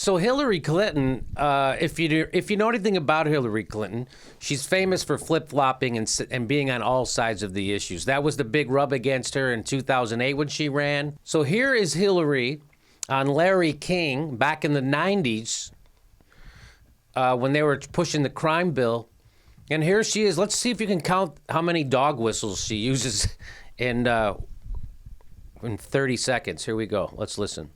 So Hillary Clinton, if you know anything about Hillary Clinton, she's famous for flip-flopping and being on all sides of the issues. That was the big rub against her in 2008 when she ran. So here is Hillary on Larry King back in the 90s when they were pushing the crime bill. And here she is. Let's see if you can count how many dog whistles she uses in 30 seconds. Here we go. Let's listen.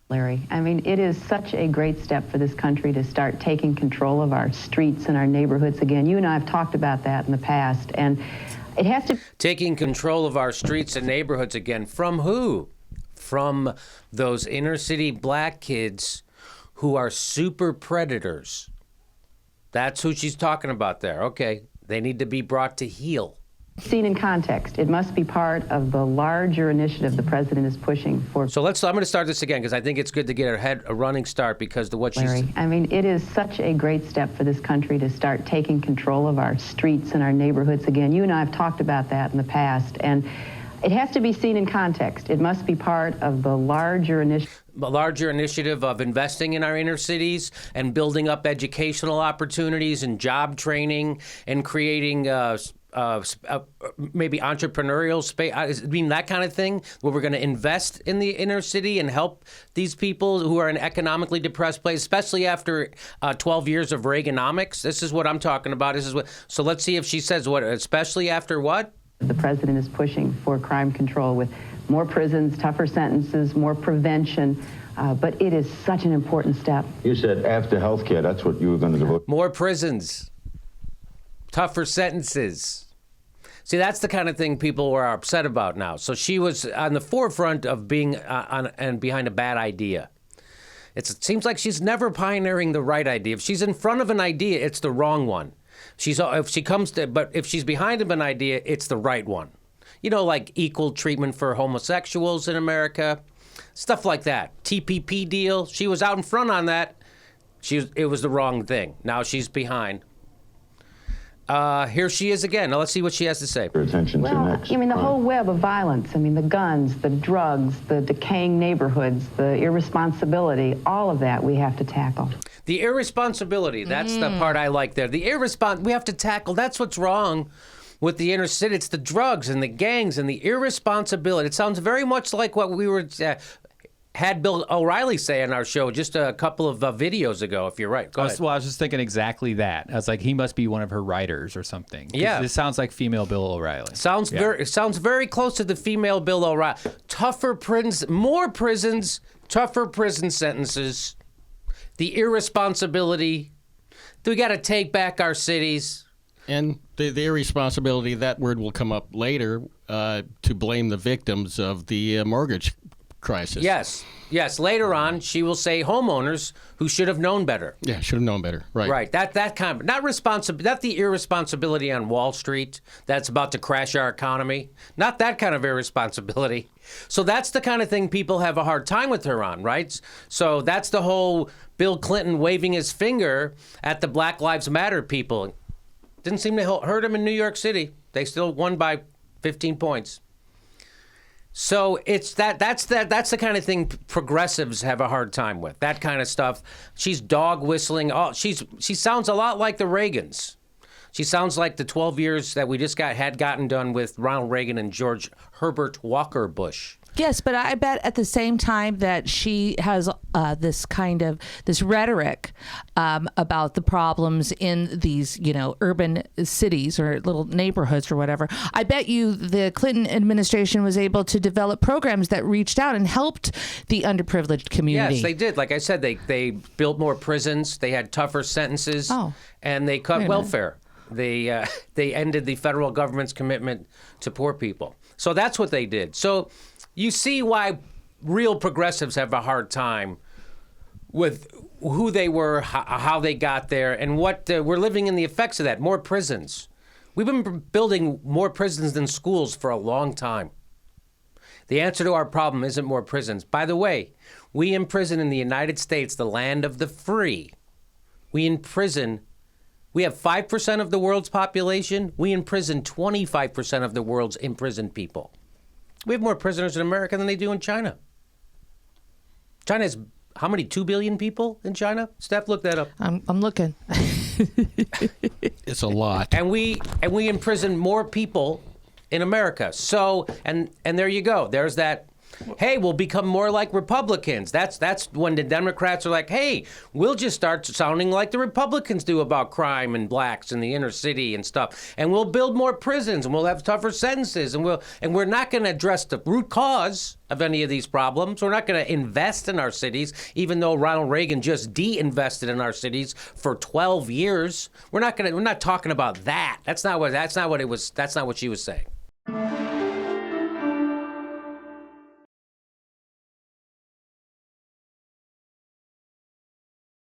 Larry, I mean, it is such a great step for this country to start taking control of our streets and our neighborhoods again. You and I have talked about that in the past, and it has to... Taking control of our streets and neighborhoods again. From who? From those inner city black kids who are super predators. That's who she's talking about there. Okay, they need to be brought to heel. Seen in context, it must be part of the larger initiative the president is pushing for. So I'm going to start this again because I think it's good to get a running start because what she's... Larry, I mean, it is such a great step for this country to start taking control of our streets and our neighborhoods again. You and I have talked about that in the past, and it has to be seen in context. It must be part of the larger initiative of investing in our inner cities and building up educational opportunities and job training and creating maybe entrepreneurial space. I mean, that kind of thing where we're going to invest in the inner city and help these people who are in economically depressed place, especially after 12 years of Reaganomics. This is what I'm talking about. So let's see if she says what, especially after what? The president is pushing for crime control with more prisons, tougher sentences, more prevention. But it is such an important step. You said after health care, that's what you were going to do. More prisons, tougher sentences. See, that's the kind of thing people were upset about now. So she was on the forefront of being and behind a bad idea. It seems like she's never pioneering the right idea. If she's in front of an idea, it's the wrong one. But if she's behind an idea, it's the right one. You know, like equal treatment for homosexuals in America, stuff like that. TPP deal. She was out in front on that. It was the wrong thing. Now she's behind. Here she is again. Now let's see what she has to say. Well, I mean, the whole web of violence. I mean, the guns, the drugs, the decaying neighborhoods, the irresponsibility, all of that we have to tackle. The irresponsibility, that's the part I like there. We have to tackle, that's what's wrong with the inner city. It's the drugs and the gangs and the irresponsibility. It sounds very much like what we were... had Bill O'Reilly say on our show just a couple of videos ago, if you're right. Go ahead. Well, I was just thinking exactly that. I was like, he must be one of her writers or something. Yeah. This sounds like female Bill O'Reilly. Sounds very close to the female Bill O'Reilly. Tougher prisons, more prisons, tougher prison sentences, the irresponsibility. We got to take back our cities. And the irresponsibility, that word will come up later to blame the victims of the mortgage crisis. Yes. Later on, she will say homeowners who should have known better. Yeah, should have known better. Right. Right. That kind of not the irresponsibility on Wall Street that's about to crash our economy. Not that kind of irresponsibility. So that's the kind of thing people have a hard time with her on, right? So that's the whole Bill Clinton waving his finger at the Black Lives Matter people. Didn't seem to hurt him in New York City. They still won by 15 points. So it's that's the kind of thing progressives have a hard time with. That kind of stuff. She's dog whistling. She sounds a lot like the Reagans. She sounds like the 12 years that we just had gotten done with Ronald Reagan and George Herbert Walker Bush. Yes, but I bet at the same time that she has this rhetoric about the problems in these, urban cities or little neighborhoods or whatever. I bet you the Clinton administration was able to develop programs that reached out and helped the underprivileged community. Yes, they did. Like I said, they built more prisons. They had tougher sentences. And they cut welfare. They ended the federal government's commitment to poor people. So that's what they did. So you see why real progressives have a hard time with who they were, how they got there, and what we're living in the effects of that. More prisons. We've been building more prisons than schools for a long time. The answer to our problem isn't more prisons. By the way, we imprison in the United States, the land of the free. We have 5% of the world's population. We imprison 25% of the world's imprisoned people. We have more prisoners in America than they do in China. China has how many 2 billion people in China? Steph, look that up. I'm looking. It's a lot. And we imprison more people in America. So and there you go. There's that. Hey, we'll become more like Republicans. That's when the Democrats are like, hey, we'll just start sounding like the Republicans do about crime and blacks in the inner city and stuff. And we'll build more prisons and we'll have tougher sentences and we're not going to address the root cause of any of these problems. We're not going to invest in our cities, even though Ronald Reagan just de-invested in our cities for 12 years. We're not talking about that. That's not what she was saying.